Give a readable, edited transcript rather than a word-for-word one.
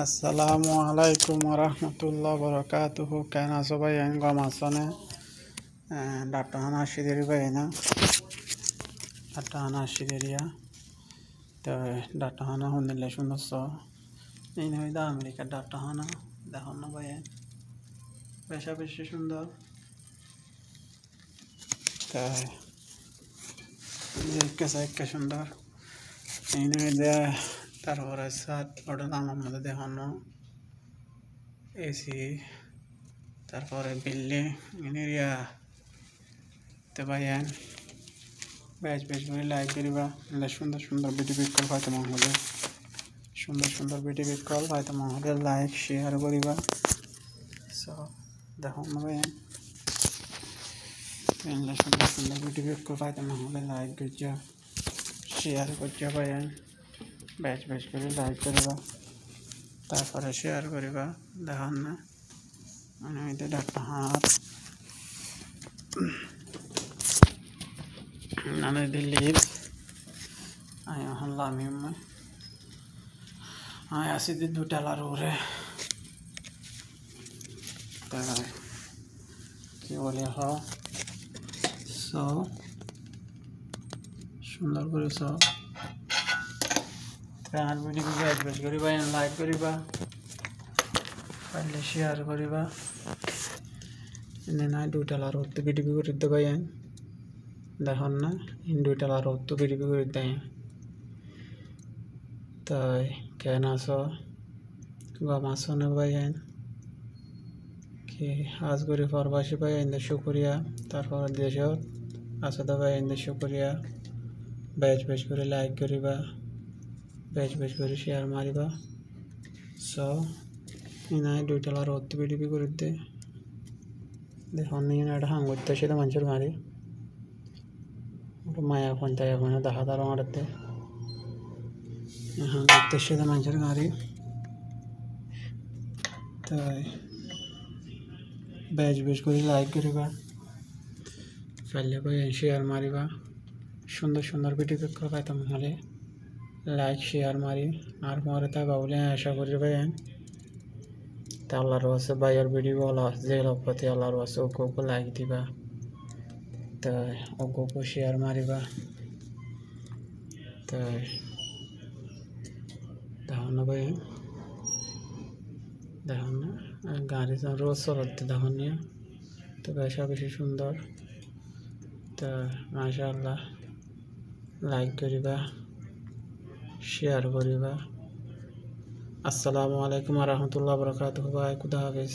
আসসালামু আলাইকুম রহমতুল্লাহ বরকাতুহু। কেন আছো ভাই? আমি গম আসনে ডাক্তার হানা আসিদেরি ভাই না ডাক্তার হানা আসিদেরিয়া তো ডাক্তার হানা শুনলে শুনছ এই নয় দা আমেরিকার ডাক্তার হানা দেখুন না ভাই বেশা বেশি সুন্দর তাই একে সুন্দর এই নয় দে তারপরে সাত ওটা আমার মধ্যে দেখানো এসি তারপরে বিল্ডিং এরিয়া তো ভাইয়ান বেশ করে লাইক করিবা সুন্দর সুন্দর ভিডিও কল পাইতে মহলে সুন্দর ভিডিও কল পাইতে মহলে লাইক শেয়ার করিবা। সো দেখুন না ভাইয়ান সুন্দর ভিডিও কল পাইতে মহলে লাইক করছো শেয়ার করছো ভাইয়ান বেশ করে লাইক করিবা তারপরে শেয়ার করিবা। দেখুন না মানে ডাক্তার হাত নানা দিল্লির আয় হল্লাম আয় আসি দি দুটালার ওরে তাই কি বলে হ সুন্দর করে আর ভিডিও বেশ করিবা লাইক করিবা পারলে শেয়ার করিবা না দুটালার হতে ভিডিও করে দেবাই দেখুন না দুইটালার হতো ভিডিও করে দেয় তাই কেন আসো গম আসো না ভাই কি আজ করি ফরবাসী ভাই শুক্রিয়া তারপর দেশত আসো তো ভাই শুক্রিয়া বেশ করে লাইক করিবা বেশ করে শেয়ার মারিবা। সো নাই দুইটালার হতো ভিডিও করে দে দেখুন এটা হাং করতে সেটা মানুষের মারি মায়া পঞ্চায় এখন দেখা তার আমারতে হ্যাঁ দেখতে সেটা মানুষের গাড়ি তাই বেশ করে লাইক করিবা পারলে ভাই শেয়ার মারিবা সুন্দর ভিডিও করে পাইতাম হলে লাইক শেয়ার মারি আর পরে থাকা বলে আশা করি ভাই তা আল্লাহর আছে ভাইয়ের ভিডিও বলা যে লপতি আল্লাহর আছে ওকে লাইক দিবা তাই ওকে শেয়ার মারিবা তাই দেখুন না ভাই দেখুন না গাড়ি রোজ চলতে দেখুন নিয়ে তো বেশি সুন্দর তা মাশাআল্লাহ লাইক করিবা শেয়ার করিবা। আসসালামু আলাইকুম রহমতুল্লাহ বরকাতুহু। খুদা হাফেজ।